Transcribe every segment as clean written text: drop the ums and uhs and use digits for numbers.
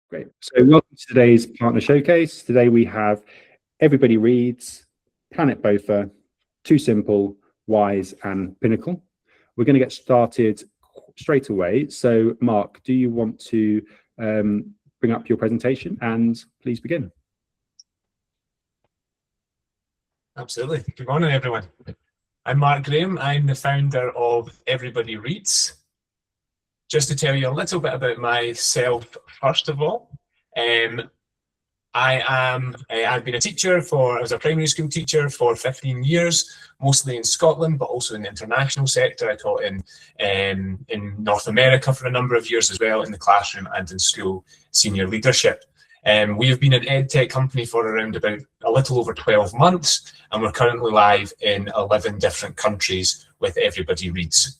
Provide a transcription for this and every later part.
Great. So welcome to today's partner showcase. Today we have Everybody Reads, Planet Bofa, Too Simple, Wise, and Pinnacle. We're going to get started straight away. So Mark, do you want to bring up your presentation and please begin? Absolutely. Good morning, everyone. I'm Mark Graham. I'm the founder of Everybody Reads. Just to tell you a little bit about myself, first of all, I've been a teacher I was a primary school teacher for 15 years, mostly in Scotland, but also in the international sector. I taught in North America for a number of years as well, in the classroom and in school senior leadership. We have been an EdTech company for around about a little over 12 months, and we're currently live in 11 different countries with Everybody Reads.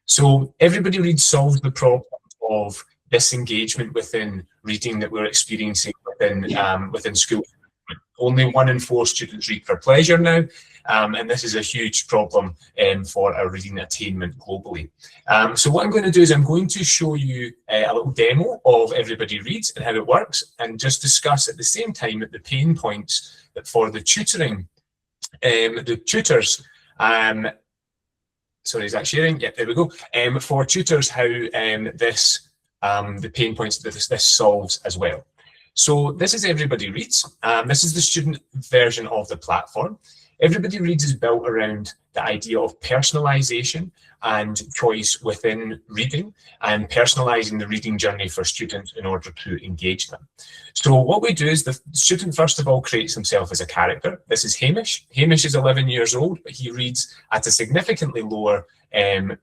So Everybody Reads solves the problem of disengagement within reading that we're experiencing within school. Only 1 in 4 students read for pleasure now, and this is a huge problem for our reading attainment globally. So what I'm going to do is I'm going to show you a little demo of Everybody Reads and how it works, and just discuss at the same time the pain points that for the tutoring, the tutors, sorry, is that sharing? Yeah, there we go. For tutors, how the pain points that this solves as well. So this is Everybody Reads. This is the student version of the platform. Everybody Reads is built around the idea of personalization and choice within reading, and personalizing the reading journey for students in order to engage them. So what we do is the student first of all creates himself as a character. This is Hamish. Hamish is 11 years old, but he reads at a significantly lower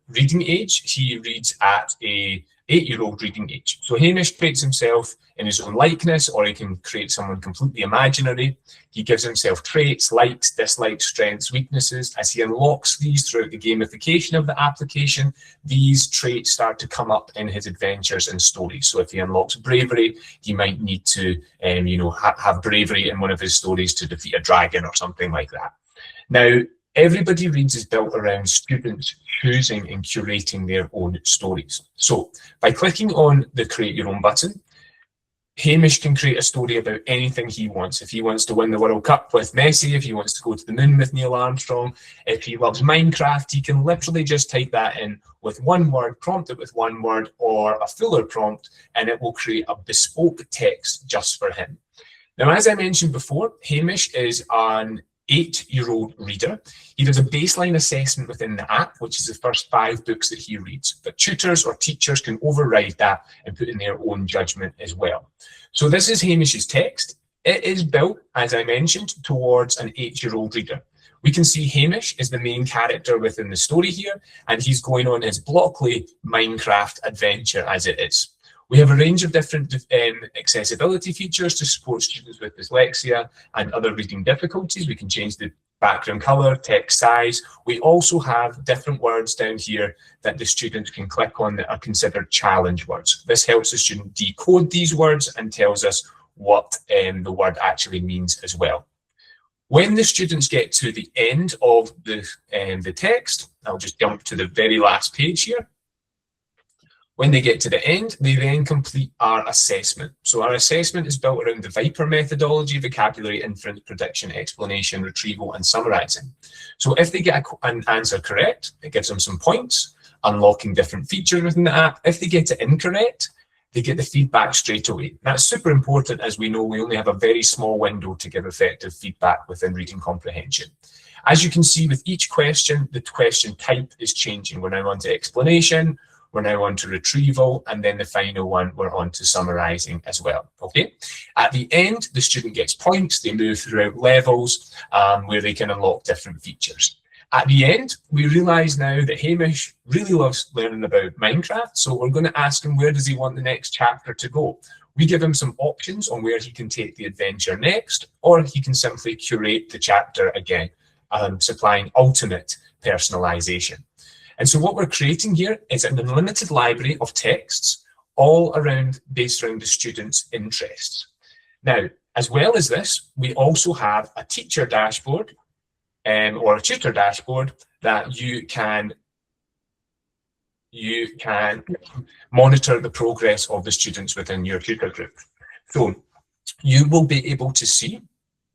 reading age. He reads at a 8-year-old reading age. So Hamish creates himself in his own likeness, or he can create someone completely imaginary. He gives himself traits, likes, dislikes, strengths, weaknesses. As he unlocks these throughout the gamification of the application, these traits start to come up in his adventures and stories. So if he unlocks bravery, he might need to have bravery in one of his stories to defeat a dragon or something like that. Now, Everybody Reads is built around students choosing and curating their own stories. So by clicking on the Create Your Own button, Hamish can create a story about anything he wants. If he wants to win the World Cup with Messi, if he wants to go to the moon with Neil Armstrong, if he loves Minecraft, he can literally just type that in with one word, prompt it with one word or a fuller prompt, and it will create a bespoke text just for him. Now, as I mentioned before, Hamish is an 8-year-old reader. He does a baseline assessment within the app, which is the first 5 books that he reads, but tutors or teachers can override that and put in their own judgment as well. So this is Hamish's text. It is built, as I mentioned, towards an 8-year-old reader. We can see Hamish is the main character within the story here, and he's going on his Blockly Minecraft adventure as it is. We have a range of different accessibility features to support students with dyslexia and other reading difficulties. We can change the background color, text size. We also have different words down here that the students can click on that are considered challenge words. This helps the student decode these words and tells us what the word actually means as well. When the students get to the end of the text, I'll just jump to the very last page here. When they get to the end, they then complete our assessment. So our assessment is built around the Viper methodology: vocabulary, inference, prediction, explanation, retrieval, and summarizing. So if they get an answer correct, it gives them some points, unlocking different features within the app. If they get it incorrect, they get the feedback straight away. That's super important, as we know we only have a very small window to give effective feedback within reading comprehension. As you can see with each question, the question type is changing. We're now on to explanation, we're now on to retrieval, and then the final one, we're on to summarizing as well, okay? At the end, the student gets points. They move throughout levels where they can unlock different features. At the end, we realize now that Hamish really loves learning about Minecraft, so we're going to ask him, where does he want the next chapter to go? We give him some options on where he can take the adventure next, or he can simply curate the chapter again, supplying ultimate personalization. And so what we're creating here is an unlimited library of texts, all based around the student's interests. Now, as well as this, we also have a teacher dashboard or a tutor dashboard that you can monitor the progress of the students within your tutor group. So you will be able to see,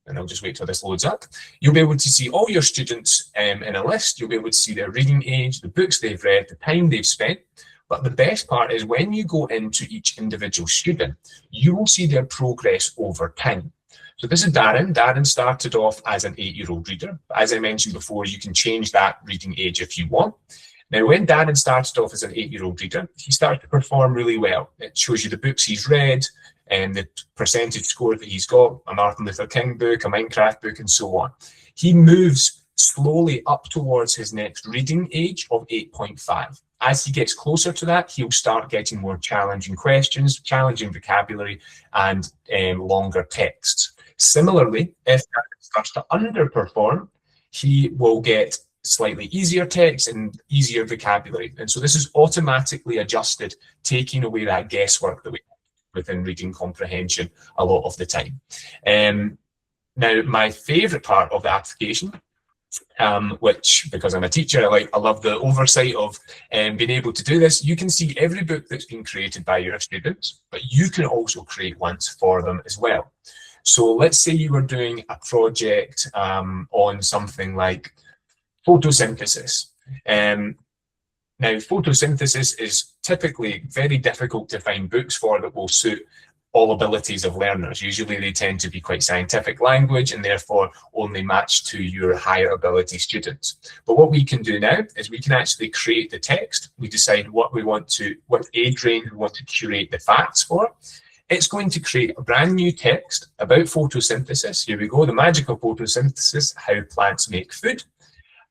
and I'll just wait till this loads up, you'll be able to see all your students in a list. You'll be able to see their reading age, the books they've read, the time they've spent. But the best part is when you go into each individual student, you will see their progress over time. So this is Darren. Darren started off as an 8-year-old reader. As I mentioned before, you can change that reading age if you want. Now, when Darren started off as an 8-year-old reader, he started to perform really well. It shows you the books he's read and the percentage score that he's got, a Martin Luther King book, a Minecraft book, and so on. He moves slowly up towards his next reading age of 8.5. As he gets closer to that, he'll start getting more challenging questions, challenging vocabulary, and longer texts. Similarly, if that starts to underperform, he will get slightly easier text and easier vocabulary. And so this is automatically adjusted, taking away that guesswork that we have within reading comprehension a lot of the time. Now, my favorite part of the application, which, because I'm a teacher, I love the oversight of being able to do this. You can see every book that's been created by your students, but you can also create ones for them as well. So let's say you were doing a project on something like photosynthesis. Now, photosynthesis is typically very difficult to find books for that will suit all abilities of learners. Usually they tend to be quite scientific language and therefore only match to your higher ability students. But what we can do now is we can actually create the text. We decide what age range we want to curate the facts for. It's going to create a brand new text about photosynthesis. Here we go, the magic of photosynthesis, how plants make food.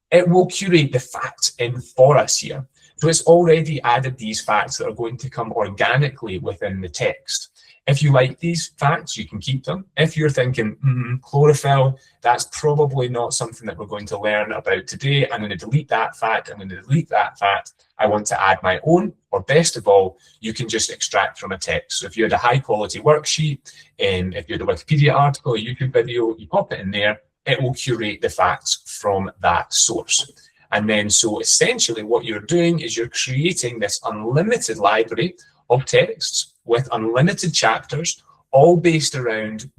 It will curate the facts in for us here. So it's already added these facts that are going to come organically within the text. If you like these facts, you can keep them. If you're thinking, chlorophyll, that's probably not something that we're going to learn about today. I'm going to delete that fact. I'm going to delete that fact. I want to add my own, or best of all, you can just extract from a text. So if you had a high quality worksheet, and if you had a Wikipedia article, a YouTube video, you pop it in there, it will curate the facts from that source. And then, so essentially what you're doing is you're creating this unlimited library of texts with unlimited chapters, all based around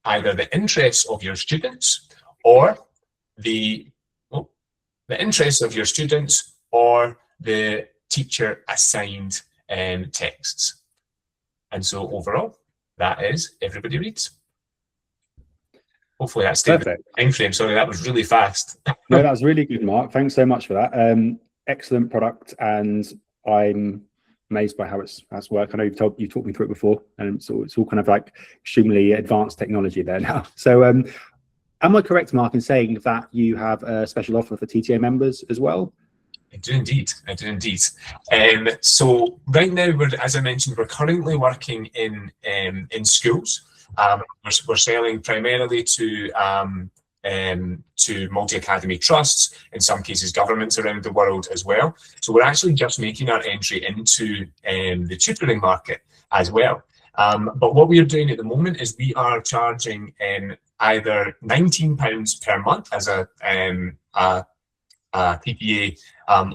either the interests of your students or the interests of your students or the teacher assigned texts. And so overall, that is Everybody Reads. Hopefully that's the time frame. Sorry, that was really fast. No, that was really good, Mark. Thanks so much for that. Excellent product, and I'm amazed by how it's worked. I know you talked me through it before, and so it's all kind of like extremely advanced technology there now. So am I correct, Mark, in saying that you have a special offer for TTA members as well? I do indeed. So right now, as I mentioned, we're currently working in schools. We're selling primarily to multi-academy trusts, in some cases governments around the world as well. So we're actually just making our entry into the tutoring market as well. But what we are doing at the moment is we are charging either £19 per month as a TTA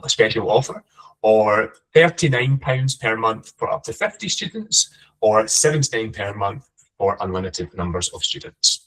special offer, or £39 per month for up to 50 students, or £79 per month for unlimited numbers of students.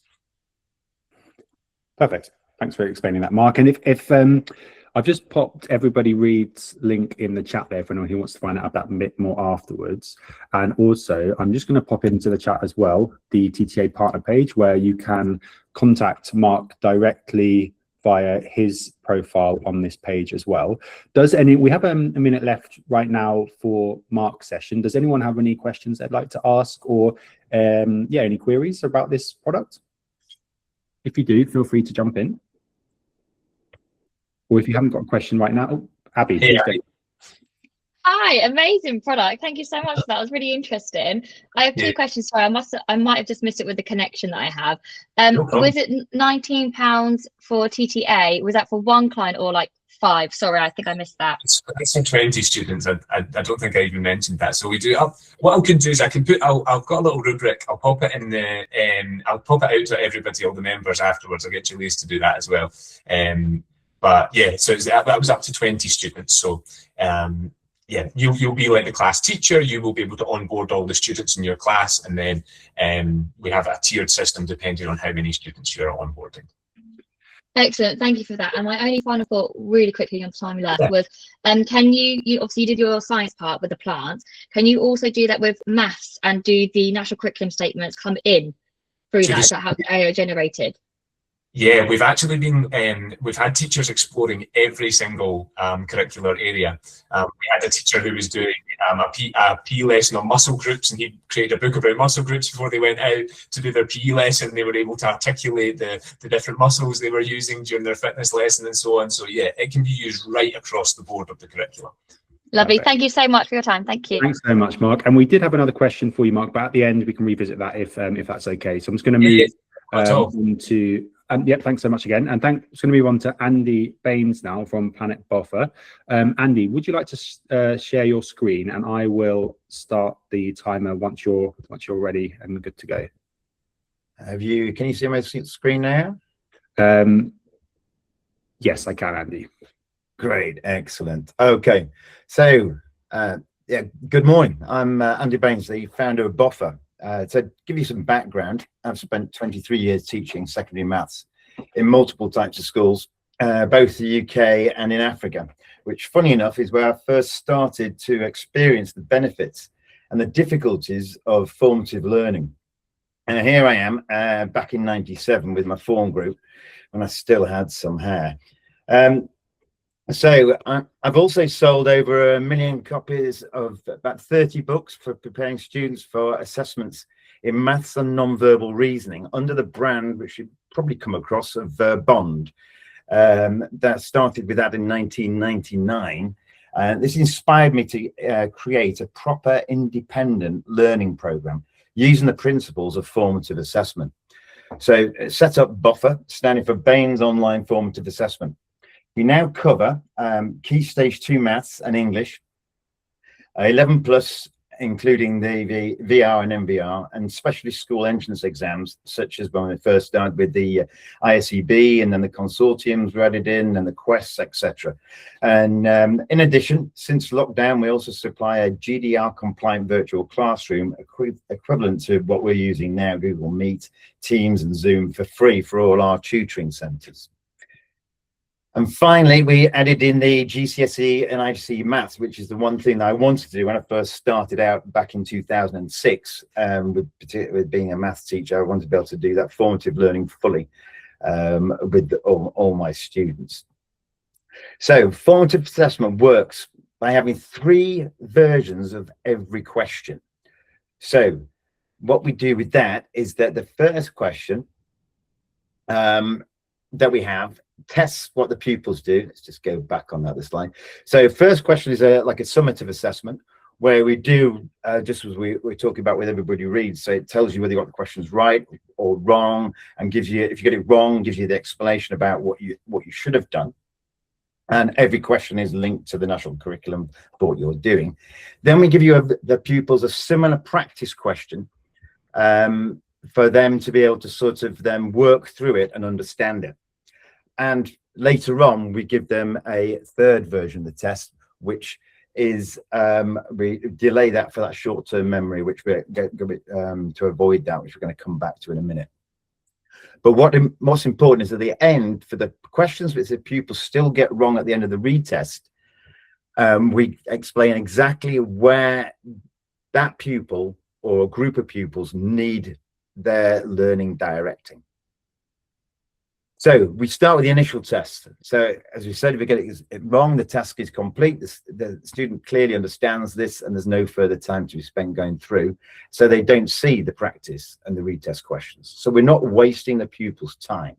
Perfect. Thanks for explaining that, Mark. And if I've just popped Everybody Reads link in the chat there for anyone who wants to find out that a bit more afterwards. And also, I'm just going to pop into the chat as well the TTA partner page, where you can contact Mark directly via his profile on this page as well. We have a minute left right now for Mark's session. Does anyone have any questions they'd like to ask, or any queries about this product? If you do, feel free to jump in. Or if you haven't got a question right now, Abby, please go. Hi, amazing product. Thank you so much for that. It was really interesting. I have two questions. Sorry, I might have just missed it with the connection that I have. Was it £19 for TTA? Was that for one client or like 5? Sorry, I think I missed that. It's for 20 students. I don't think I even mentioned that. So we do. What I can do is I've got a little rubric. I'll pop it in I'll pop it out to everybody, all the members afterwards. I'll get Julius to do that as well. But yeah, so that was up to 20 students. So yeah, you'll be like the class teacher. You will be able to onboard all the students in your class, and then we have a tiered system depending on how many students you're onboarding. Excellent, thank you for that. And my only final thought, really quickly on time left, Yeah. was can you obviously you did your science part with the plants. Can you also do that with maths and do the national curriculum statements come in through that? Is that how they are generated? Yeah, we've actually been, we've had teachers exploring every single curricular area. We had a teacher who was doing a PE lesson on muscle groups, and he created a book about muscle groups before they went out to do their PE lesson. They were able to articulate the different muscles they were using during their fitness lesson and so on. So yeah, it can be used right across the board of the curriculum. Lovely. Thank you so much for your time. Thank you. Thanks so much, Mark. And we did have another question for you, Mark, but at the end we can revisit that if that's okay. So I'm just going to move into yeah, thanks so much again. And it's going to move on to Andy Baines now from Planet Bofa. Andy, would you like to share your screen, and I will start the timer once you're ready and good to go. Can you see my screen now? Yes, I can, Andy. Great, excellent. Okay, so yeah, good morning. I'm Andy Baines, the founder of Bofa. To give you some background, I've spent 23 years teaching secondary maths in multiple types of schools, both the UK and in Africa, which, funny enough, is where I first started to experience the benefits and the difficulties of formative learning. And here I am back in '97 with my form group when I still had some hair. So I've also sold over 1 million copies of about 30 books for preparing students for assessments in maths and non-verbal reasoning under the brand, which you've probably come across, of Bond. That started with that in 1999. This inspired me to create a proper independent learning program using the principles of formative assessment. So set up Bofa, standing for Baines Online Formative Assessment. We now cover Key Stage 2 Maths and English, 11 plus, including the VR and MVR, and specialist school entrance exams, such as when we first started with the ISEB, and then the consortiums were added in, and the quests, etc. And in addition, since lockdown, we also supply a GDR-compliant virtual classroom equivalent to what we're using now, Google Meet, Teams, and Zoom, for free for all our tutoring centres. And finally, we added in the GCSE and IGCSE maths, which is the one thing that I wanted to do when I first started out back in 2006. With being a maths teacher, I wanted to be able to do that formative learning fully with all my students. So formative assessment works by having 3 versions of every question. So what we do with that is that the first question that we have tests what the pupils do. Let's just go back on that slide. So first question is like a summative assessment, where we do just as we're talking about with Everybody Reads. So it tells you whether you got the questions right or wrong, and gives you, if you get it wrong, gives you the explanation about what you should have done. And every question is linked to the national curriculum for what you're doing. Then we give you the pupils a similar practice question for them to be able to sort of then work through it and understand it. And later on, we give them a third version of the test, which is we delay that for that short-term memory, which we're to avoid that, which we're going to come back to in a minute. But what's important is at the end, for the questions which the pupils still get wrong at the end of the retest, we explain exactly where that pupil or a group of pupils need their learning directing. So we start with the initial test. So as we said, if we get it wrong, the task is complete. The student clearly understands this, and there's no further time to be spent going through. So they don't see the practice and the retest questions. So we're not wasting the pupil's time.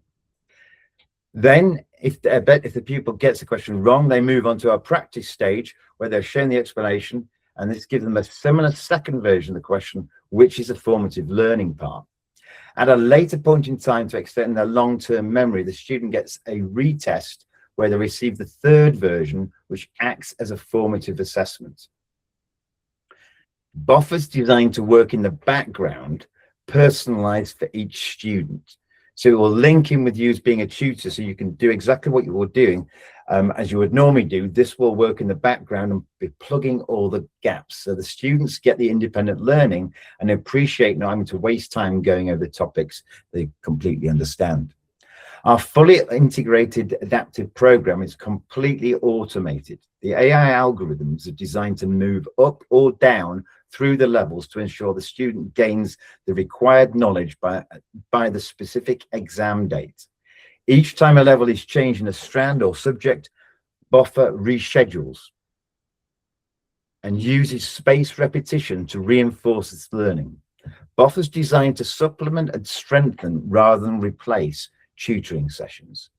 Then if the pupil gets the question wrong, they move on to our practice stage, where they're shown the explanation, and this gives them a similar second version of the question, which is a formative learning part. At a later point in time, to extend their long-term memory, the student gets a retest where they receive the third version, which acts as a formative assessment. Bofa's designed to work in the background, personalized for each student. So it will link in with you as being a tutor, so you can do exactly what you're doing as you would normally do. This will work in the background and be plugging all the gaps, so the students get the independent learning and appreciate not having to waste time going over the topics they completely understand. Our fully integrated adaptive program is completely automated. The AI algorithms are designed to move up or down through the levels to ensure the student gains the required knowledge by the specific exam date. Each time a level is changed in a strand or subject, Bofa reschedules and uses spaced repetition to reinforce its learning. Bofa is designed to supplement and strengthen rather than replace tutoring sessions.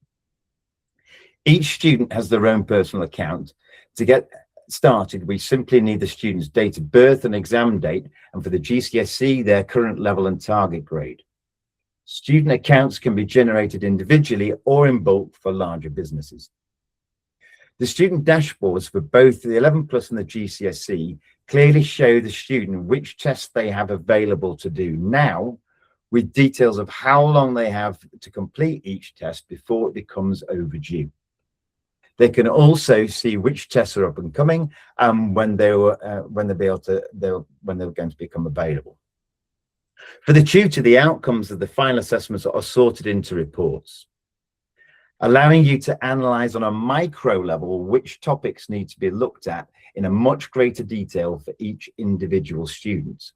Each student has their own personal account. To get started, we simply need the student's date of birth and exam date, and for the GCSE, their current level and target grade. Student accounts can be generated individually or in bulk for larger businesses. The student dashboards for both the 11 Plus and the GCSE clearly show the student which tests they have available to do now, with details of how long they have to complete each test before it becomes overdue. They can also see which tests are up and coming and when they're going to become available. For the tutor, the outcomes of the final assessments are sorted into reports, allowing you to analyze on a micro level which topics need to be looked at in a much greater detail for each individual student.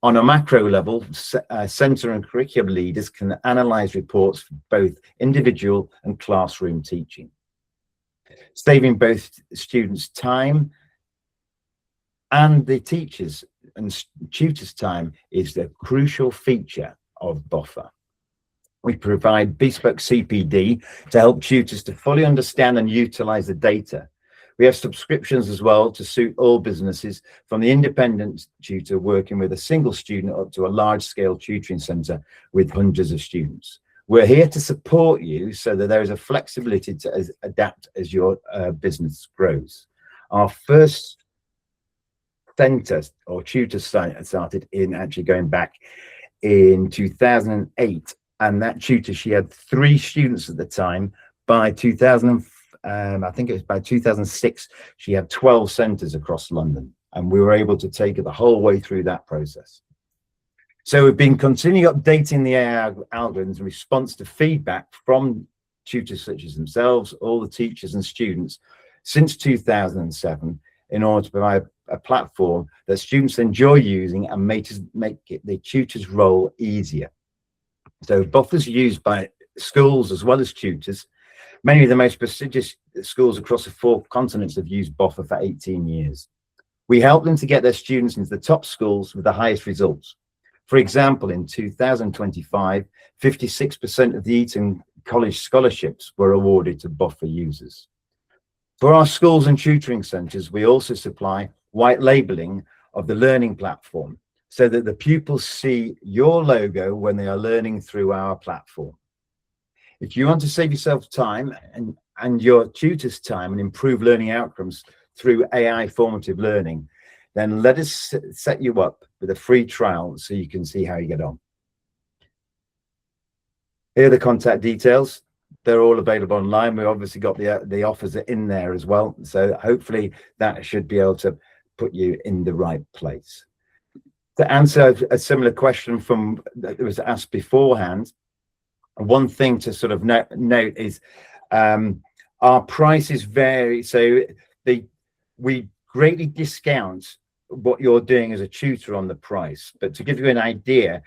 On a macro level, centre and curriculum leaders can analyze reports for both individual and classroom teaching. Saving both students' time and the teachers' and tutors' time is the crucial feature of Bofa. We provide bespoke CPD to help tutors to fully understand and utilize the data. We have subscriptions as well to suit all businesses, from the independent tutor working with a single student up to a large-scale tutoring centre with hundreds of students. We're here to support you so that there is a flexibility to adapt as your business grows. Our first centre or tutor site started in actually going back in 2008, and that tutor, she had 3 students at the time. By 2006, she had 12 centres across London, and we were able to take her the whole way through that process. So we've been continually updating the AI algorithms in response to feedback from tutors such as themselves, all the teachers and students since 2007, in order to provide a platform that students enjoy using and make the tutor's role easier. So Bofa is used by schools as well as tutors. Many of the most prestigious schools across the 4 continents have used Bofa for 18 years. We help them to get their students into the top schools with the highest results. For example, in 2025, 56% of the Eton College scholarships were awarded to Bofa users. For our schools and tutoring centres, we also supply white labelling of the learning platform so that the pupils see your logo when they are learning through our platform. If you want to save yourself time and your tutor's time and improve learning outcomes through AI formative learning, then let us set you up with a free trial so you can see how you get on. Here are the contact details. They're all available online. We've obviously got the offers in there as well. So hopefully that should be able to put you in the right place. To answer a similar question from that was asked beforehand, one thing to sort of note is our prices vary. So we greatly discount what you're doing as a tutor on the price. But to give you an idea,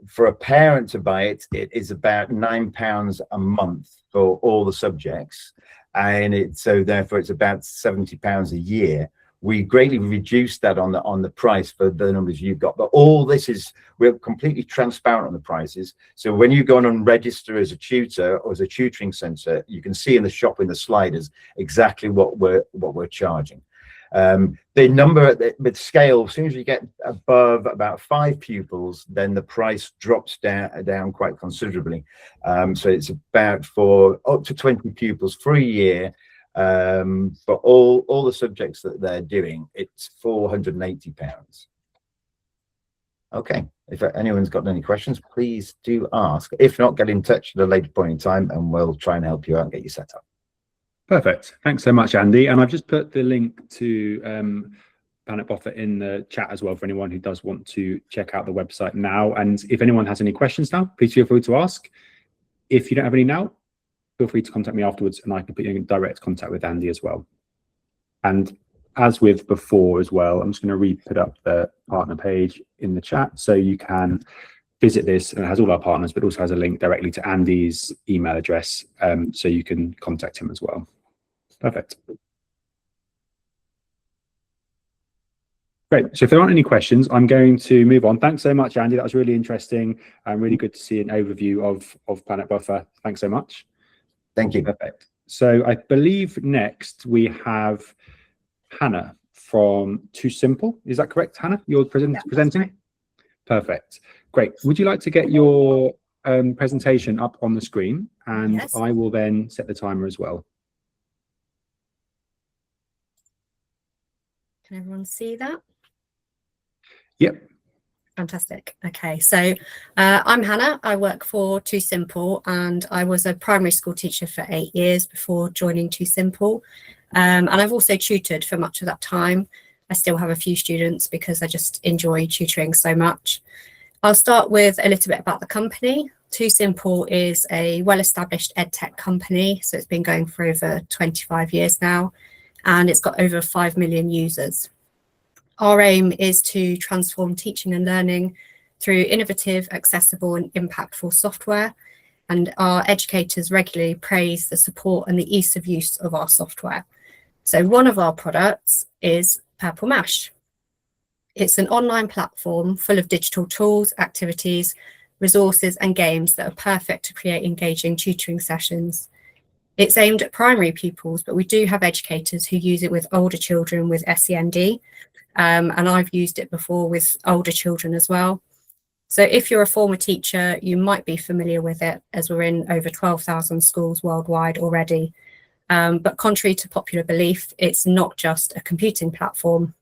for a parent to buy it, it is about £9 a month for all the subjects, and so therefore it's about £70 a year. We greatly reduced that on the price for the numbers you've got, but all this is, we're completely transparent on the prices. So when you go on and register as a tutor or as a tutoring centre, you can see in the shop in the sliders exactly what we're charging. The number with scale, as soon as you get above about 5 pupils, then the price drops down quite considerably. So it's about for up to 20 pupils for a year. For all the subjects that they're doing, it's £480. Okay, if anyone's got any questions, please do ask. If not, get in touch at a later point in time and we'll try and help you out and get you set up. Perfect. Thanks so much, Andy. And I've just put the link to Planet Bofa in the chat as well for anyone who does want to check out the website now. And if anyone has any questions now, please feel free to ask. If you don't have any now, feel free to contact me afterwards and I can put you in direct contact with Andy as well. And as with before as well, I'm just going to re-put up the partner page in the chat so you can visit this, and it has all our partners, but also has a link directly to Andy's email address, so you can contact him as well. Perfect. Great. So if there aren't any questions, I'm going to move on. Thanks so much, Andy. That was really interesting and really good to see an overview of Planet Bofa. Thanks so much. Thank you. Perfect. So I believe next we have Hannah from Too Simple. Is that correct, Hannah? You're presenting? Right. Perfect. Great. Would you like to get your presentation up on the screen? And Yes. I will then set the timer as well. Can everyone see that? Yep. Fantastic. Okay, so I'm Hannah. I work for Too Simple, and I was a primary school teacher for 8 years before joining Too Simple. And I've also tutored for much of that time. I still have a few students because I just enjoy tutoring so much. I'll start with a little bit about the company. Too Simple is a well-established edtech company, so it's been going for over 25 years now, and it's got over 5 million users. Our aim is to transform teaching and learning through innovative, accessible and impactful software, and our educators regularly praise the support and the ease of use of our software. So one of our products is Purple Mash. It's an online platform full of digital tools, activities, resources and games that are perfect to create engaging tutoring sessions. It's aimed at primary pupils, but we do have educators who use it with older children with SEND, and I've used it before with older children as well. So if you're a former teacher, you might be familiar with it, as we're in over 12,000 schools worldwide already. But contrary to popular belief, it's not just a computing platform.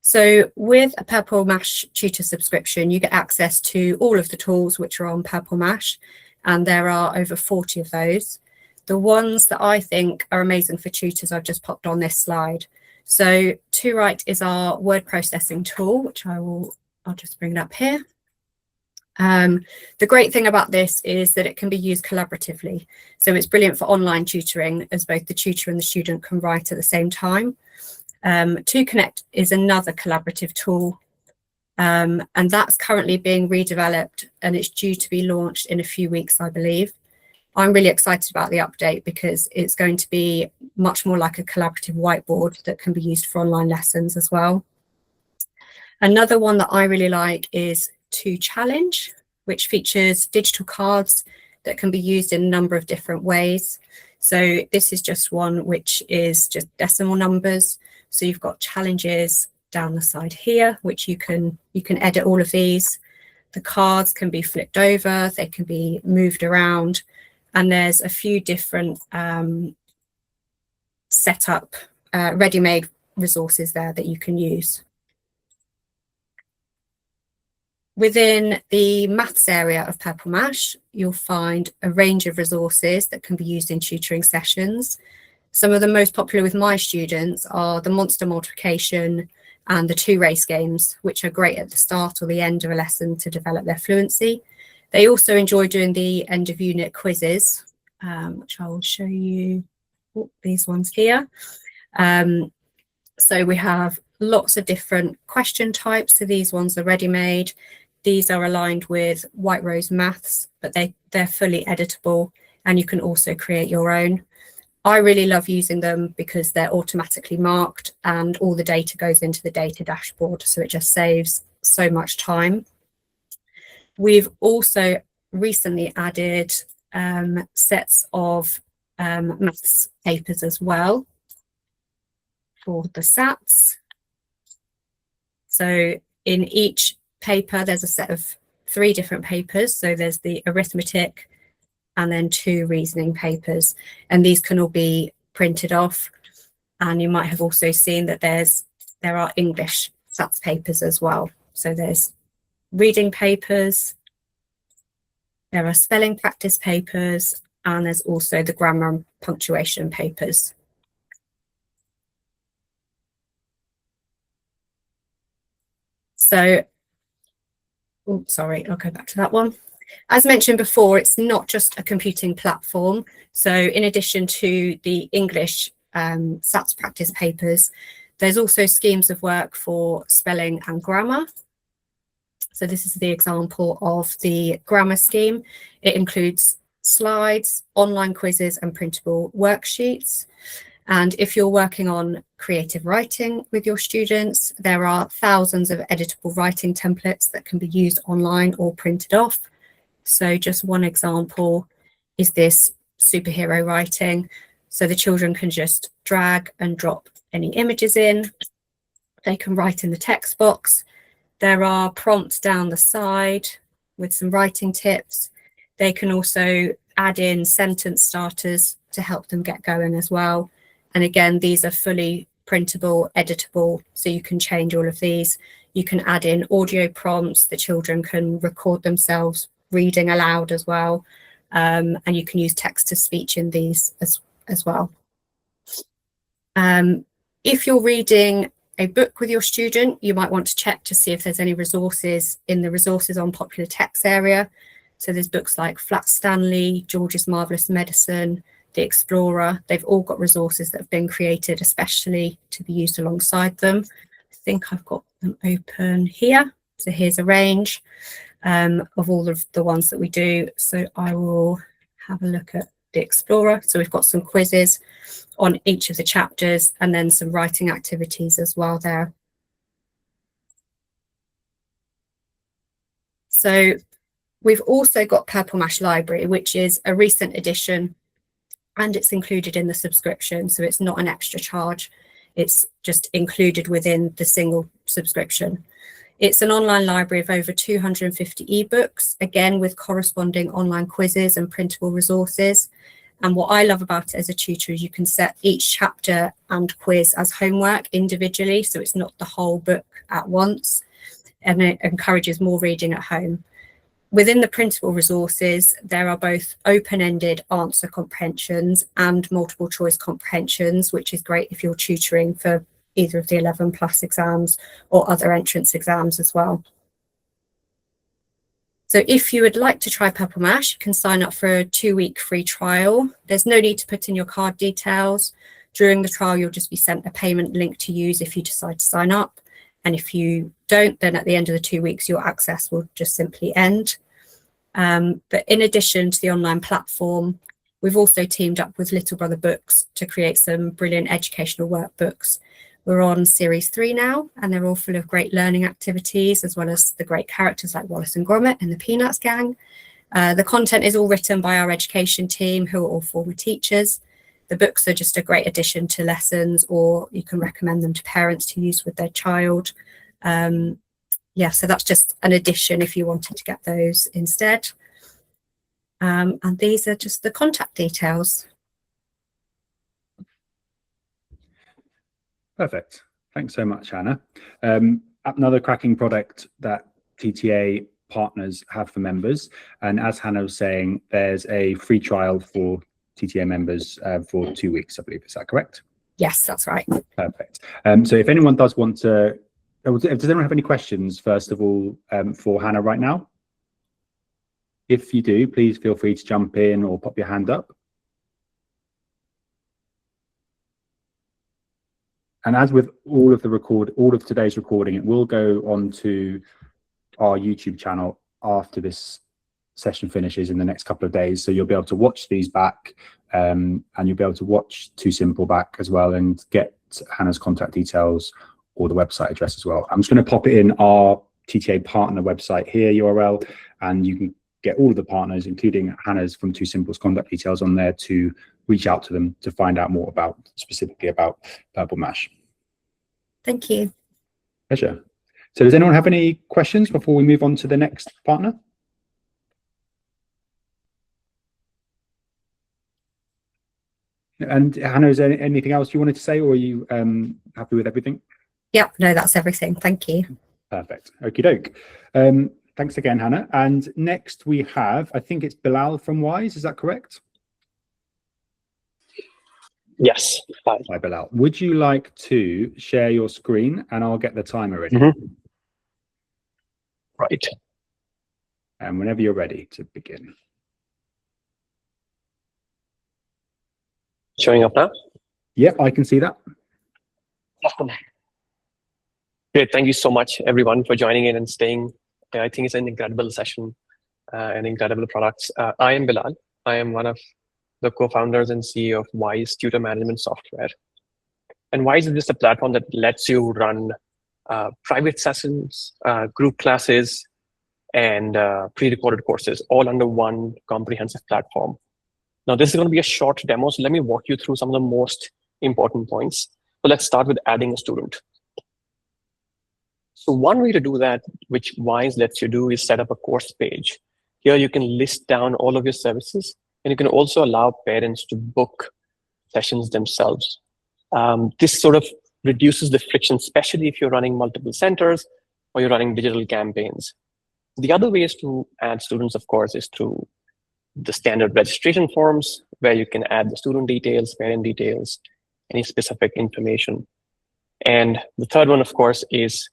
So with a Purple Mash tutor subscription, you get access to all of the tools which are on Purple Mash, and there are over 40 of those. The ones that I think are amazing for tutors, I've just popped on this slide. So ToWrite is our word processing tool, which I'll just bring it up here. The great thing about this is that it can be used collaboratively. So it's brilliant for online tutoring, as both the tutor and the student can write at the same time. ToConnect is another collaborative tool, and that's currently being redeveloped, and it's due to be launched in a few weeks, I believe. I'm really excited about the update because it's going to be much more like a collaborative whiteboard that can be used for online lessons as well. Another one that I really like is ToChallenge, which features digital cards that can be used in a number of different ways. So this is just one which is just decimal numbers. So you've got challenges down the side here, which you can edit all of these. The cards can be flipped over, they can be moved around, and there's a few different setup ready-made resources there that you can use. Within the maths area of Purple Mash, you'll find a range of resources that can be used in tutoring sessions. Some of the most popular with my students are the monster multiplication and the 2 race games, which are great at the start or the end of a lesson to develop their fluency. They also enjoy doing the end of unit quizzes, which I will show you, these ones here. So we have lots of different question types. So these ones are ready-made. These are aligned with White Rose Maths, but they're fully editable, and you can also create your own. I really love using them because they're automatically marked and all the data goes into the data dashboard, so it just saves so much time. We've also recently added sets of maths papers as well for the SATs. So in each paper, there's a set of 3 different papers. So there's the arithmetic and then 2 reasoning papers. And these can all be printed off. And you might have also seen that there are English SATs papers as well. So there's reading papers, there are spelling practice papers, and there's also the grammar and punctuation papers. So, oh, sorry, I'll go back to that one. As mentioned before, it's not just a computing platform. So in addition to the English SATs practice papers, there's also schemes of work for spelling and grammar. So this is the example of the grammar scheme. It includes slides, online quizzes, and printable worksheets. And if you're working on creative writing with your students, there are thousands of editable writing templates that can be used online or printed off. So just one example is this superhero writing. So the children can just drag and drop any images in. They can write in the text box. There are prompts down the side with some writing tips. They can also add in sentence starters to help them get going as well. And again, these are fully printable, editable, so you can change all of these. You can add in audio prompts. The children can record themselves reading aloud as well. And you can use text to speech in these as well. If you're reading a book with your student, you might want to check to see if there's any resources in the resources on popular text area. So there's books like Flat Stanley, George's Marvelous Medicine, The Explorer. They've all got resources that have been created especially to be used alongside them. I think I've got them open here. So here's a range of all of the ones that we do. So I will have a look at The Explorer. So we've got some quizzes on each of the chapters and then some writing activities as well there. So we've also got Purple Mash Library, which is a recent addition, and it's included in the subscription. So it's not an extra charge. It's just included within the single subscription. It's an online library of over 250 ebooks, again, with corresponding online quizzes and printable resources. And what I love about it as a tutor is you can set each chapter and quiz as homework individually. So it's not the whole book at once, and it encourages more reading at home. Within the printable resources, there are both open-ended answer comprehensions and multiple choice comprehensions, which is great if you're tutoring for either of the 11+ exams or other entrance exams as well. So if you would like to try Purple Mash, you can sign up for a 2-week free trial. There's no need to put in your card details. During the trial, you'll just be sent a payment link to use if you decide to sign up. And if you don't, then at the end of the 2 weeks, your access will just simply end. But in addition to the online platform, we've also teamed up with Little Brother Books to create some brilliant educational workbooks. We're on series 3 now, and they're all full of great learning activities, as well as the great characters like Wallace and Gromit and the Peanuts gang. The content is all written by our education team, who are all former teachers. The books are just a great addition to lessons, or you can recommend them to parents to use with their child. Yeah, so that's just an addition if you wanted to get those instead. And these are just the contact details. Perfect. Thanks so much, Hannah. Another cracking product that TTA partners have for members. And as Hannah was saying, there's a free trial for TTA members for 2 weeks, I believe. Is that correct? Yes, that's right. Perfect. So if anyone does want to, does anyone have any questions, first of all, for Hannah right now? If you do, please feel free to jump in or pop your hand up. And as with all of today's recording, it will go onto our YouTube channel after this session finishes in the next couple of days. So you'll be able to watch these back, and you'll be able to watch Too Simple back as well, and get Hannah's contact details or the website address as well. I'm just going to pop it in our TTA partner website here, URL, and you can get all of the partners, including Hannah's from Too Simple's contact details on there, to reach out to them to find out more specifically about Purple Mash. Thank you. Pleasure. So does anyone have any questions before we move on to the next partner? And Hannah, is there anything else you wanted to say, or are you happy with everything? Yep, no, that's everything. Thank you. Perfect. Okie doke. Thanks again, Hannah. And next we have, I think it's Bilal from Wise. Is that correct? Yes. Hi. Hi, Bilal. Would you like to share your screen and I'll get the timer ready? Right. And whenever you're ready to begin. Showing up now? Yep, I can see that. Awesome. Great. Thank you so much, everyone, for joining in and staying. I think it's an incredible session and incredible products. I am Bilal. I am one of the co-founders and CEO of Wise Tutor Management Software. And Wise is just a platform that lets you run private sessions, group classes, and pre-recorded courses all under one comprehensive platform. Now, this is going to be a short demo, so let me walk you through some of the most important points. So let's start with adding a student. So one way to do that, which Wise lets you do, is set up a course page. Here you can list down all of your services, and you can also allow parents to book sessions themselves. This sort of reduces the friction, especially if you're running multiple centers or you're running digital campaigns. The other ways to add students, of course, is through the standard registration forms, where you can add the student details, parent details, any specific information. And the third one, of course, is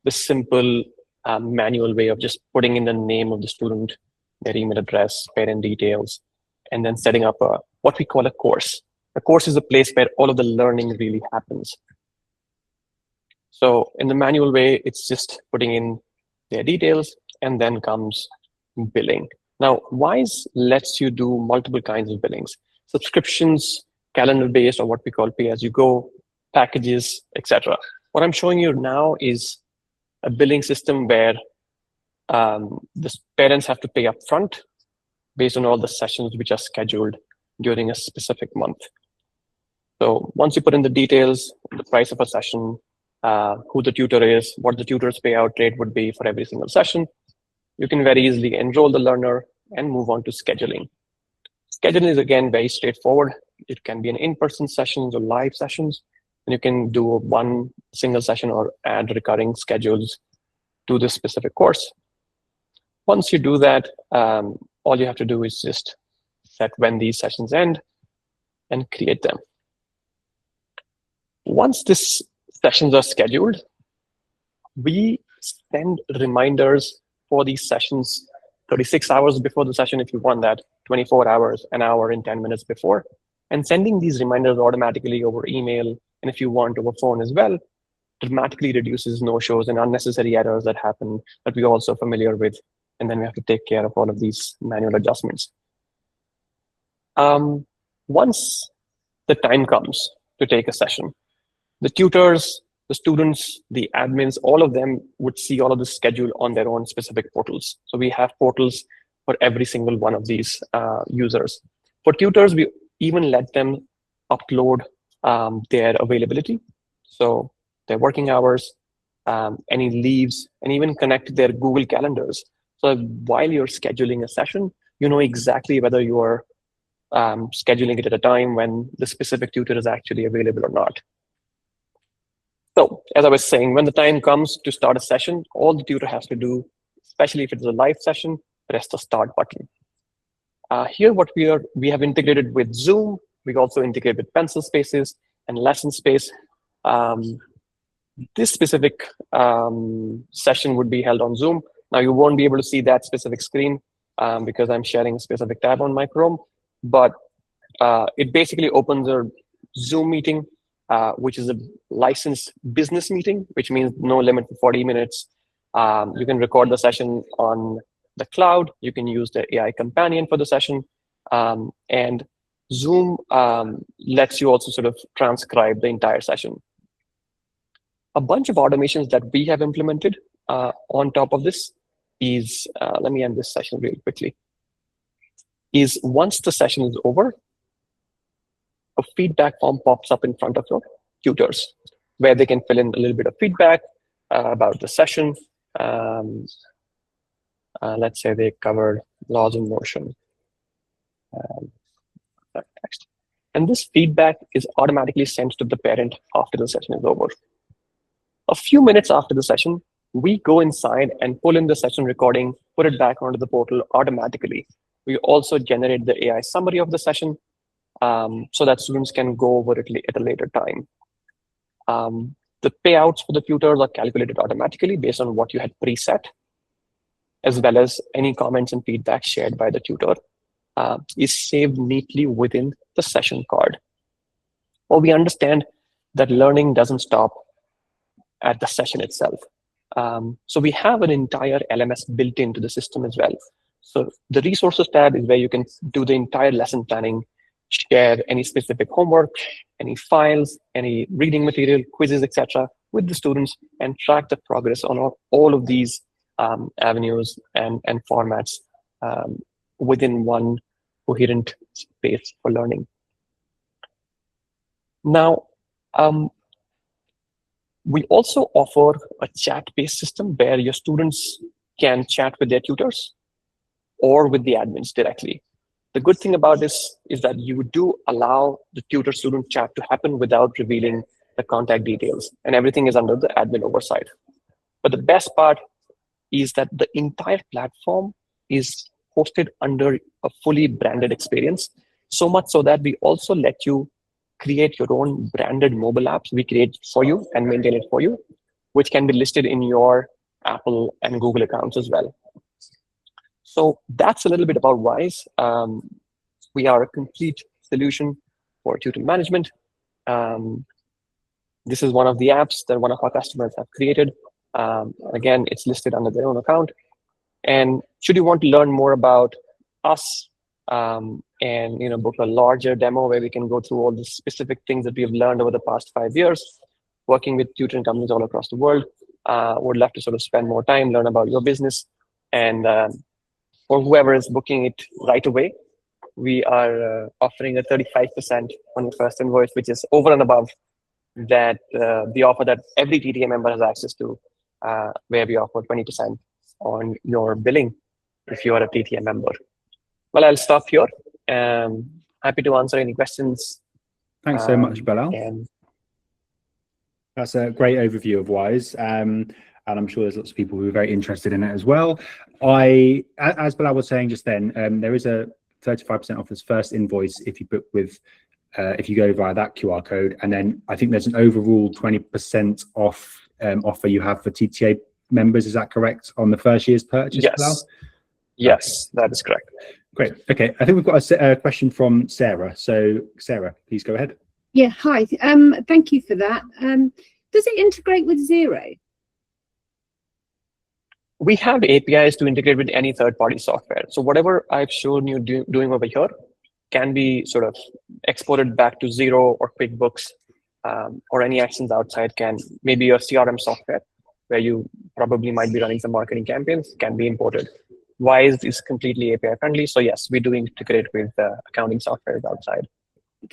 the simple manual way of just putting in the name of the student, their email address, parent details, and then setting up what we call a course. A course is a place where all of the learning really happens. So in the manual way, it's just putting in their details, and then comes billing. Now, Wise lets you do multiple kinds of billings: subscriptions, calendar-based, or what we call pay-as-you-go, packages, etc. What I'm showing you now is a billing system where the parents have to pay upfront based on all the sessions which are scheduled during a specific month. So once you put in the details, the price of a session, who the tutor is, what the tutor's payout rate would be for every single session, you can very easily enroll the learner and move on to scheduling. Scheduling is, again, very straightforward. It can be an in-person sessions or live sessions, and you can do one single session or add recurring schedules to this specific course. Once you do that, all you have to do is just set when these sessions end and create them. Once these sessions are scheduled, we send reminders for these sessions 36 hours before the session if you want that, 24 hours, an hour, and 10 minutes before. And sending these reminders automatically over email, and if you want over phone as well, dramatically reduces no-shows and unnecessary errors that happen that we're also familiar with. And then we have to take care of all of these manual adjustments. Once the time comes to take a session, the tutors, the students, the admins, all of them would see all of the schedule on their own specific portals. So we have portals for every single one of these users. For tutors, we even let them upload their availability. So their working hours, any leaves, and even connect their Google calendars. So while you're scheduling a session, you know exactly whether you are scheduling it at a time when the specific tutor is actually available or not. So as I was saying, when the time comes to start a session, all the tutor has to do, especially if it's a live session, press the start button. Here, what we have integrated with Zoom. We also integrate with Pencil Spaces and Lesson Space. This specific session would be held on Zoom. Now, you won't be able to see that specific screen because I'm sharing a specific tab on my Chrome, but it basically opens a Zoom meeting, which is a licensed business meeting, which means no limit for 40 minutes. You can record the session on the cloud. You can use the AI companion for the session. And Zoom lets you also sort of transcribe the entire session. A bunch of automations that we have implemented on top of this is, let me end this session really quickly, is once the session is over, a feedback form pops up in front of your tutors where they can fill in a little bit of feedback about the session. Let's say they covered laws in motion. Text. And this feedback is automatically sent to the parent after the session is over. A few minutes after the session, we go inside and pull in the session recording, put it back onto the portal automatically. We also generate the AI summary of the session so that students can go over it at a later time. The payouts for the tutors are calculated automatically based on what you had preset, as well as any comments and feedback shared by the tutor is saved neatly within the session card. Or we understand that learning doesn't stop at the session itself. So we have an entire LMS built into the system as well. So the resources tab is where you can do the entire lesson planning, share any specific homework, any files, any reading material, quizzes, etc., with the students, and track the progress on all of these avenues and formats within one coherent space for learning. Now, we also offer a chat-based system where your students can chat with their tutors or with the admins directly. The good thing about this is that you do allow the tutor-student chat to happen without revealing the contact details, and everything is under the admin oversight. But the best part is that the entire platform is hosted under a fully branded experience, so much so that we also let you create your own branded mobile apps we create for you and maintain it for you, which can be listed in your Apple and Google accounts as well. So that's a little bit about Wise. We are a complete solution for tutor management. This is one of the apps that one of our customers have created. Again, it's listed under their own account. And should you want to learn more about us and book a larger demo where we can go through all the specific things that we have learned over the past 5 years, working with tutoring companies all across the world, would love to sort of spend more time, learn about your business, and for whoever is booking it right away, we are offering a 35% on your first invoice, which is over and above that the offer that every TTA member has access to, where we offer 20% on your billing if you are a TTA member. Well, I'll stop here. Happy to answer any questions. Thanks so much, Bilal. That's a great overview of Wise. And I'm sure there's lots of people who are very interested in it as well. As Bilal was saying just then, there is a 35% off this first invoice if you book with, if you go via that QR code. And then I think there's an overall 20% off offer you have for TTA members. Is that correct on the first year's purchase? Yes. Bilal? Yes, that is correct. Great. Okay. I think we've got a question from Sarah. So Sarah, please go ahead. Yeah. Hi. Thank you for that. Does it integrate with Xero? We have APIs to integrate with any third-party software. So whatever I've shown you doing over here can be sort of exported back to Xero or QuickBooks, or any actions outside maybe your CRM software where you probably might be running some marketing campaigns can be imported. Wise is completely API friendly. So yes, we do integrate with accounting software outside.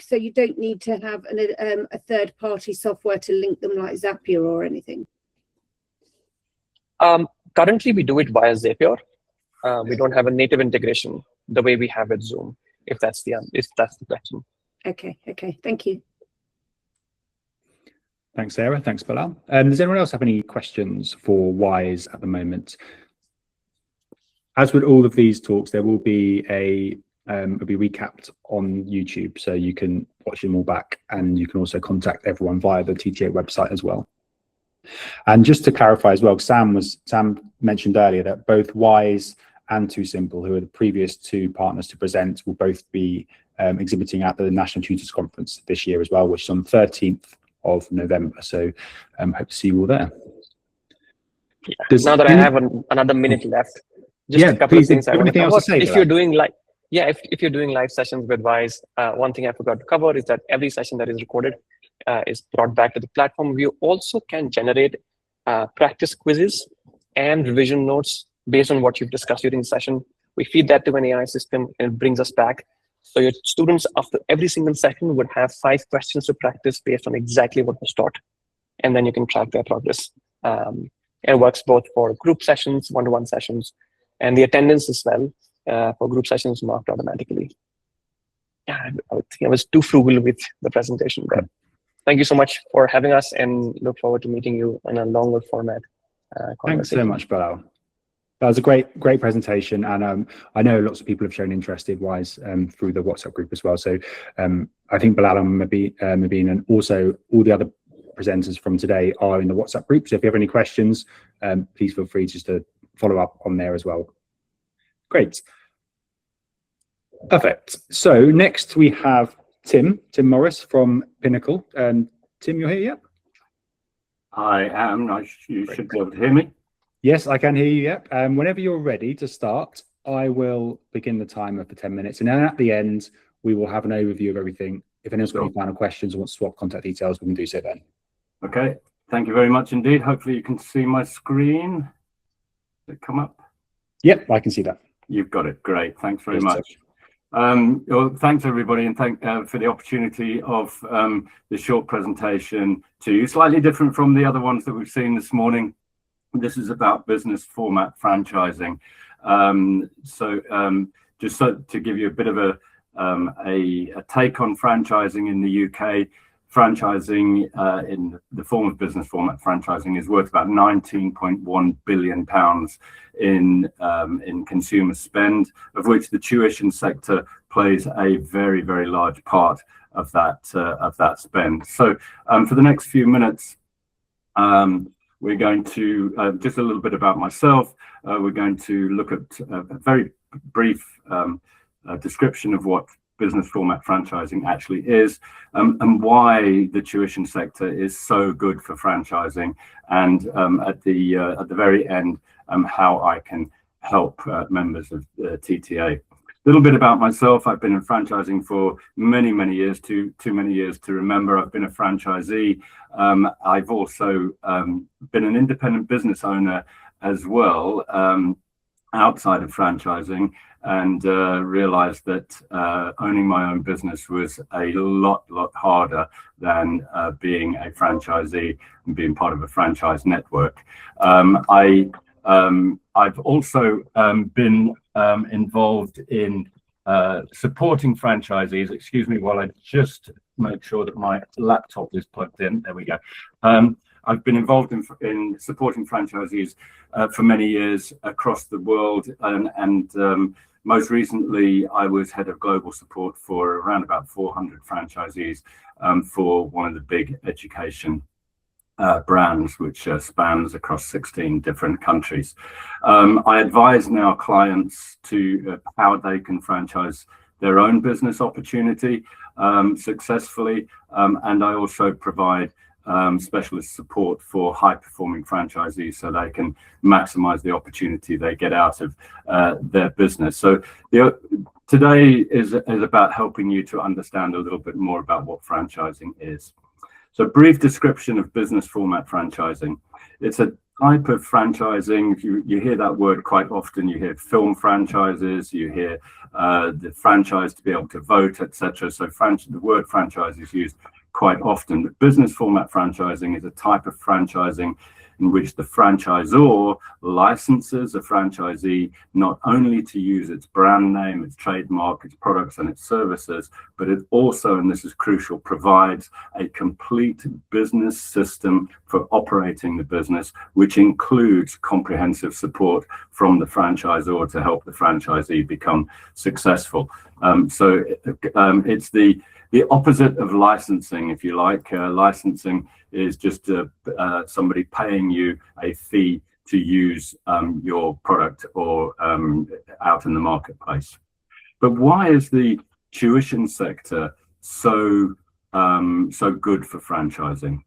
So you don't need to have a third-party software to link them like Zapier or anything? Currently, we do it via Zapier. We don't have a native integration the way we have with Zoom, if that's the question. Okay. Thank you. Thanks, Sarah. Thanks, Bilal. Does anyone else have any questions for Wise at the moment? As with all of these talks, there will be it'll be recapped on YouTube, so you can watch them all back, and you can also contact everyone via the TTA website as well. And just to clarify as well, Sam mentioned earlier that both Wise and Too Simple, who are the previous two partners to present, will both be exhibiting at the National Tutors Conference this year as well, which is on the 13th of November. So hope to see you all there. Yeah. Now that I have another minute left, just a couple of things I want to cover. If you're doing if you're doing live sessions with Wise, one thing I forgot to cover is that every session that is recorded is brought back to the platform. We also can generate practice quizzes and revision notes based on what you've discussed during the session. We feed that to an AI system and it brings us back. So your students, after every single session, would have 5 questions to practice based on exactly what was taught. And then you can track their progress. It works both for group sessions, one-to-one sessions, and the attendance as well for group sessions marked automatically. Yeah, I think I was too frugal with the presentation, but thank you so much for having us, and look forward to meeting you in a longer format Thanks conversation. so much, Bilal. That was a great presentation, and I know lots of people have shown interest in Wise through the WhatsApp group as well. So I think Bilal and Mabeen, and also all the other presenters from today are in the WhatsApp group. So if you have any questions, please feel free just to follow up on there as well. Great. Perfect. So next we have Tim Morris from Pinnacle. Tim, you're here, yep? I am. You should be able to hear me. Yes, I can hear you, yep. Whenever you're ready to start, I will begin the timer for 10 minutes. And then at the end, we will have an overview of everything. If anyone's got any final questions or wants to swap contact details, we can do so then. Okay. Thank you very much indeed. Hopefully you can see my screen. Did it come up? Yep, I can see that. You've got it. Great. Thanks very Yes, much. Well, thanks everybody, and thank for the opportunity of the short presentation to you. Slightly different from the other ones that we've seen this morning. This is about business format franchising. Just to give you a bit of a take on franchising in the UK, franchising in the form of business format franchising is worth about £19.1 billion in consumer spend, of which the tuition sector plays a very, very large part of that spend. So for the next few minutes, we're going to just a little bit about myself. We're going to look at a very brief description of what business format franchising actually is, and why the tuition sector is so good for franchising, and at the very end, how I can help members of TTA. A little bit about myself. I've been in franchising for many, many years, too many years to remember. I've been a franchisee. I've also been an independent business owner as well, outside of franchising, and realized that owning my own business was a lot harder than being a franchisee and being part of a franchise network. I've also been involved in supporting franchisees. Excuse me while I just make sure that my laptop is plugged in. There we go. I've been involved in supporting franchisees for many years across the world, and most recently I was head of global support for around about 400 franchisees for one of the big education brands, which spans across 16 different countries. I advise now clients to how they can franchise their own business opportunity successfully, and I also provide specialist support for high-performing franchisees so they can maximize the opportunity they get out of their business. So today is about helping you to understand a little bit more about what franchising is. So brief description of business format franchising. It's a type of franchising. You hear that word quite often. You hear film franchises, you hear the franchise to be able to vote, etc. So the word franchise is used quite often. But business format franchising is a type of franchising in which the franchisor licenses a franchisee not only to use its brand name, its trademark, its products and its services, but it also, and this is crucial, provides a complete business system for operating the business, which includes comprehensive support from the franchisor to help the franchisee become successful. It's the opposite of licensing, if you like. Licensing is just somebody paying you a fee to use your product or out in the marketplace. But why is the tuition sector so good for franchising?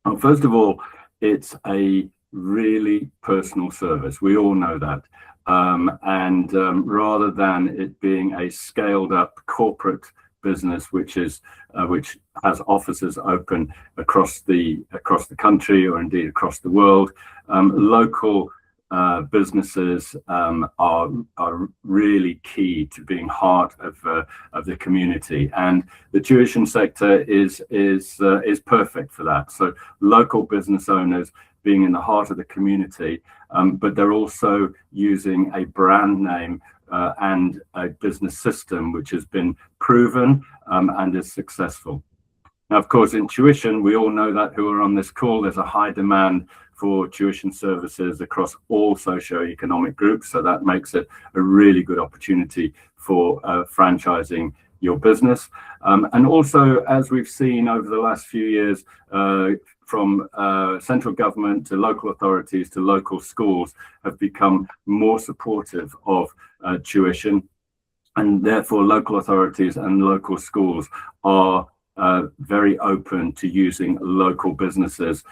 Well, first of all, it's a really personal service. We all know that. Rather than it being a scaled up corporate business which has offices open across the country or indeed across the world, local businesses are really key to being part of the community, and the tuition sector is perfect for that. So local business owners being in the heart of the community, but they're also using a brand name and a business system which has been proven and is successful. Now, of course, in tuition, we all know that who are on this call, there's a high demand for tuition services across all socio-economic groups. So that makes it a really good opportunity for franchising your business. And also, as we've seen over the last few years, from central government to local authorities to local schools have become more supportive of tuition, and therefore local authorities and local schools are very open to using local businesses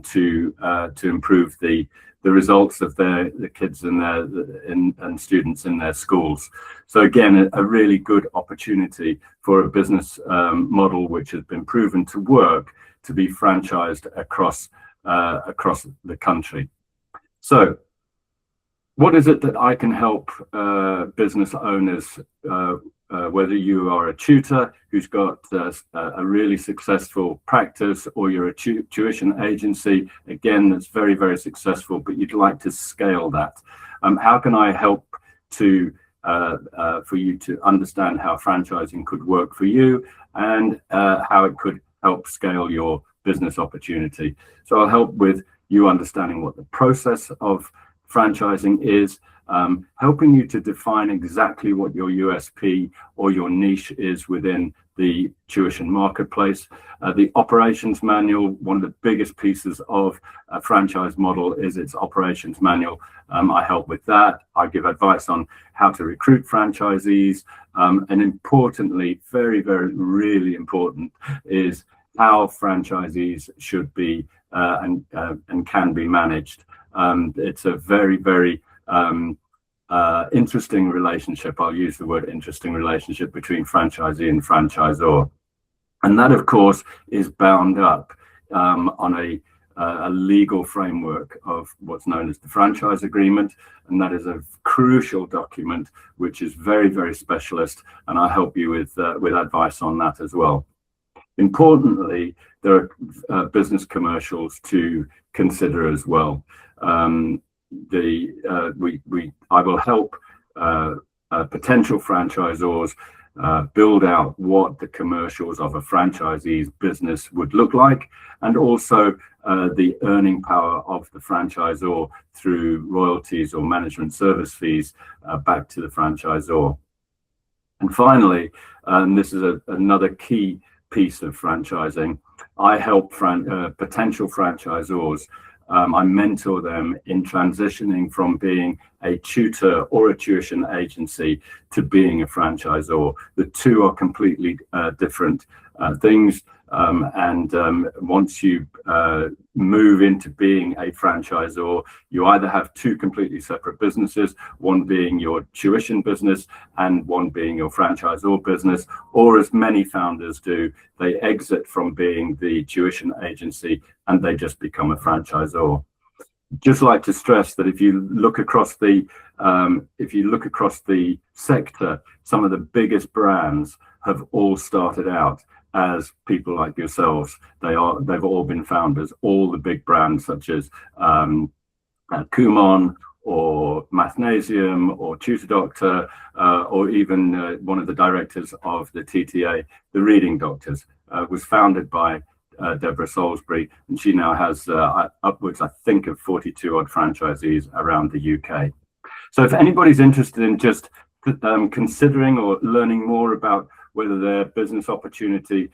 to improve the results of the kids and students in their schools. So again, a really good opportunity for a business model which has been proven to work to be franchised across the country. So what is it that I can help business owners, whether you are a tutor who's got a really successful practice, or you're a tuition agency, again, that's very, very successful, but you'd like to scale that? How can I help for you to understand how franchising could work for you, and how it could help scale your business opportunity? So I'll help with you understanding what the process of franchising is, helping you to define exactly what your USP or your niche is within the tuition marketplace. The operations manual, one of the biggest pieces of a franchise model is its operations manual. I help with that. I give advice on how to recruit franchisees, and importantly, very, very, really important, is how franchisees should be and can be managed. It's a very, very interesting relationship. I'll use the word interesting relationship between franchisee and franchisor. And that, of course, is bound up on a legal framework of what's known as the franchise agreement. And that is a crucial document, which is very, very specialist. And I'll help you with advice on that as well. Importantly, there are business commercials to consider as well. I will help potential franchisors build out what the commercials of a franchisee's business would look like, and also the earning power of the franchisor through royalties or management service fees back to the franchisor. And finally, this is another key piece of franchising, I help potential franchisors. I mentor them in transitioning from being a tutor or a tuition agency to being a franchisor. The two are completely different things. Once you move into being a franchisor, you either have two completely separate businesses, one being your tuition business and one being your franchisor business, or as many founders do, they exit from being the tuition agency and they just become a franchisor. Just like to stress that if you look across the sector, some of the biggest brands have all started out as people like yourselves. They've all been founders. All the big brands such as Kumon or Mathnasium or Tutor Doctor, or even one of the directors of the TTA, the Reading Doctors, was founded by Deborah Salisbury, and she now has upwards, I think, of 42 odd franchisees around the UK. So if anybody's interested in just considering or learning more about whether their business opportunity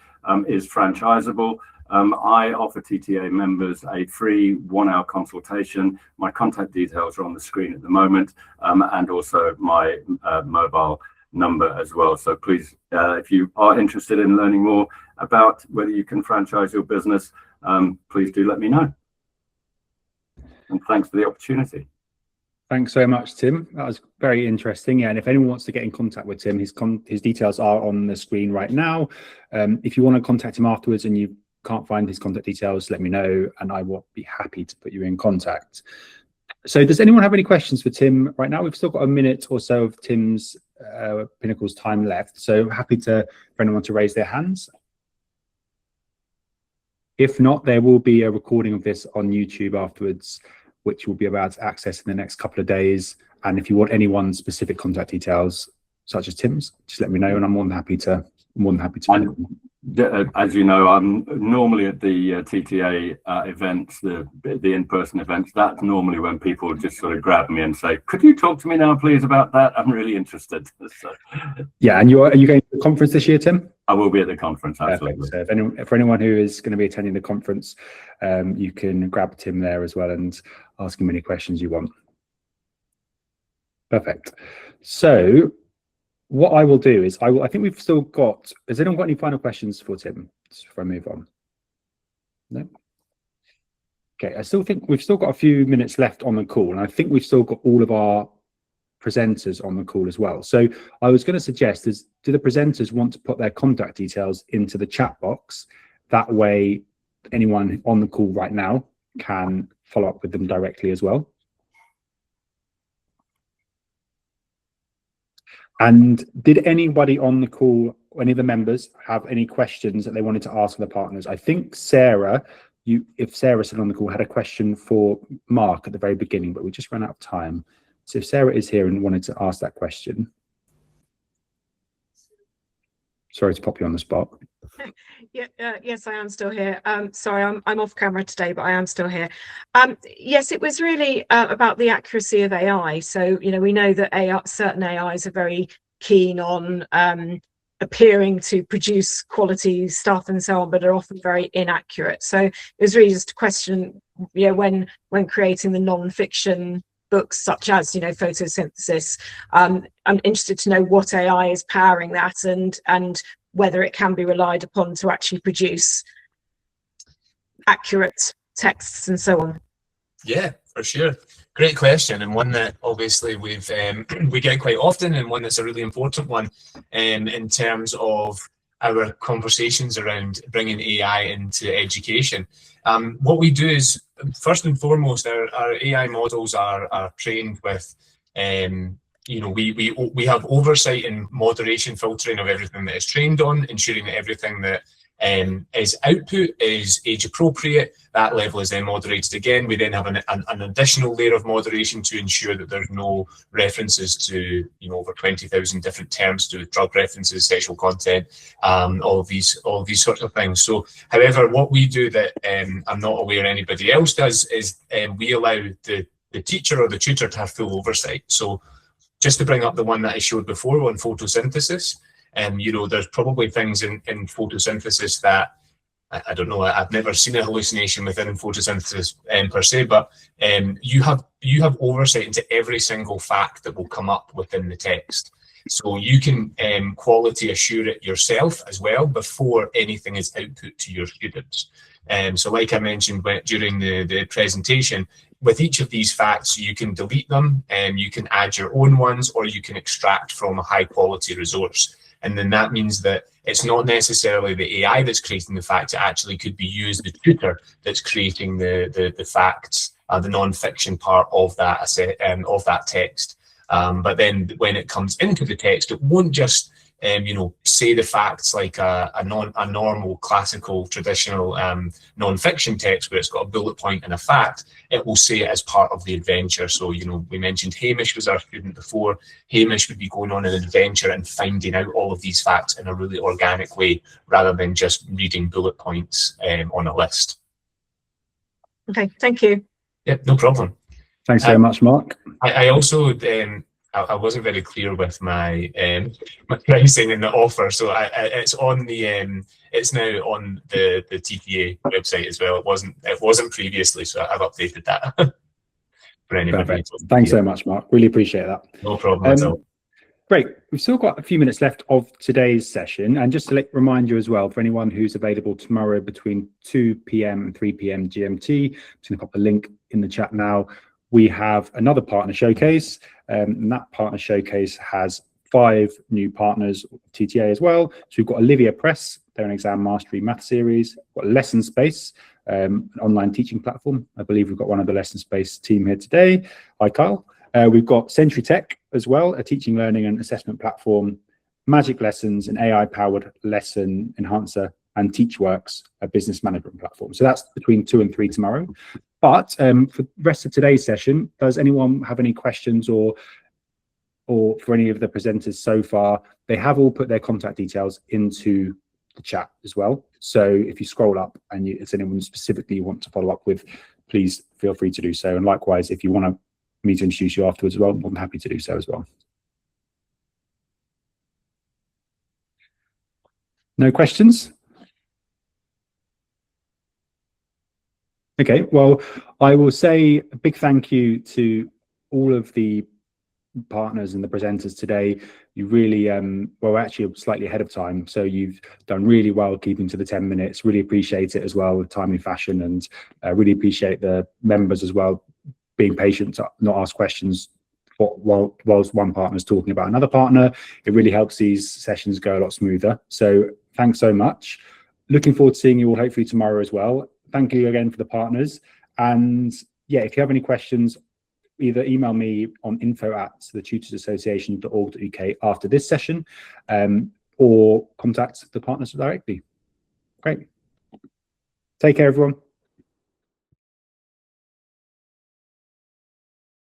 is franchisable, I offer TTA members a free 1-hour consultation. My contact details are on the screen at the moment, and also my mobile number as well. So please, if you are interested in learning more about whether you can franchise your business, please do let me know. And thanks for the opportunity. Thanks so much, Tim. That was very interesting. Yeah, and if anyone wants to get in contact with Tim, his details are on the screen right now. If you want to contact him afterwards and you can't find his contact details, let me know and I will be happy to put you in contact. So does anyone have any questions for Tim right now? We've still got a minute or so of Tim's Pinnacle's time left. So happy for anyone to raise their hands. If not, there will be a recording of this on YouTube afterwards, which will be able to access in the next couple of days. And if you want anyone's specific contact details, such as Tim's, just let me know, and I'm more than happy to. as you know, I'm normally at the TTA events, the in-person events. That's normally when people just sort of grab me and say, "Could you talk to me now, please, about that? I'm really interested." So, yeah, and are you going to the conference this year, Tim? I will be at the conference, absolutely. So for anyone who is going to be attending the conference, you can grab Tim there as well and ask him any questions you want. Perfect. So what I will do is I think we've still got, has anyone got any final questions for Tim just before I move on? No? Okay, I still think we've still got a few minutes left on the call, and I think we've still got all of our presenters on the call as well. So I was going to suggest is, do the presenters want to put their contact details into the chat box? That way anyone on the call right now can follow up with them directly as well. And did anybody on the call, any of the members, have any questions that they wanted to ask the partners? I think Sarah, if Sarah's still on the call, had a question for Mark at the very beginning, but we just ran out of time. So if Sarah is here and wanted to ask that question. Sorry to pop you on the spot. Yeah, yes, I am still here. Sorry, I'm off camera today, but I am still here. Yes, it was really about the accuracy of AI. So, you know, we know that certain AIs are very keen on appearing to produce quality stuff and so on, but are often very inaccurate. So it was really just a question, you know, when creating the non-fiction books such as, you know, photosynthesis, I'm interested to know what AI is powering that and whether it can be relied upon to actually produce accurate texts and so on. Yeah, for sure. Great question, and one that obviously we get quite often, and one that's a really important one in terms of our conversations around bringing AI into education. What we do is, first and foremost, our AI models are trained with, you know, we have oversight and moderation filtering of everything that it's trained on, ensuring that everything that is output is age appropriate. That level is then moderated again. We then have an additional layer of moderation to ensure that there's no references to, you know, over 20,000 different terms to drug references, sexual content, all of these sorts of things. So, however, what we do that I'm not aware anybody else does is we allow the teacher or the tutor to have full oversight. So, just to bring up the one that I showed before on photosynthesis, you know, there's probably things in photosynthesis that I don't know. I've never seen a hallucination within photosynthesis per se, but you have oversight into every single fact that will come up within the text. So you can quality assure it yourself as well before anything is output to your students. So like I mentioned during the presentation, with each of these facts, you can delete them and you can add your own ones, or you can extract from a high quality resource. And then that means that it's not necessarily the AI that's creating the fact, it actually could be you as the tutor that's creating the facts, the non-fiction part of that text. But then when it comes into the text, it won't just you know, say the facts like a normal classical traditional non-fiction text where it's got a bullet point and a fact. It will say it as part of the adventure. So, you know, we mentioned Hamish was our student before. Hamish would be going on an adventure and finding out all of these facts in a really organic way rather than just reading bullet points on a list. Okay, thank you. Yeah, no problem. Thanks very much, Mark. I also I wasn't very clear with my my pricing in the offer, so it's on the it's now on the TTA website as well. It wasn't previously, so I've updated that for anybody. Perfect. Thanks so much, Mark. Really appreciate that. No problem at all. Great. We've still got a few minutes left of today's session, and just to remind you as well, for anyone who's available tomorrow between 2 p.m. and 3 p.m. GMT, I'm just going to pop the link in the chat now. We have another partner showcase, and that partner showcase has 5 new partners, TTA as well. So we've got Olivia Press, they're an exam mastery math series. We've got Lesson Space, an online teaching platform. I believe we've got one of the Lesson Space team here today. Hi, Kyle. We've got Century Tech as well, a teaching, learning and assessment platform. Magic Lessons, an AI-powered lesson enhancer, and TeachWorks, a business management platform. So that's between 2 and 3 tomorrow. But for the rest of today's session, does anyone have any questions or for any of the presenters so far? They have all put their contact details into the chat as well. So if you scroll up and it's anyone specifically you want to follow up with, please feel free to do so. And likewise, if you want me to introduce you afterwards as well, I'm happy to do so as well. No questions? Okay, well, I will say a big thank you to all of the partners and the presenters today. You really, well, actually slightly ahead of time. So you've done really well keeping to the 10 minutes. Really appreciate it as well, with timely fashion, and really appreciate the members as well being patient to not ask questions whilst one partner is talking about another partner. It really helps these sessions go a lot smoother. So thanks so much. Looking forward to seeing you all hopefully tomorrow as well. Thank you again for the partners. And yeah, if you have any questions, either email me on info@thetutorsassociation.org.uk after this session, or contact the partners directly. Great. Take care, everyone.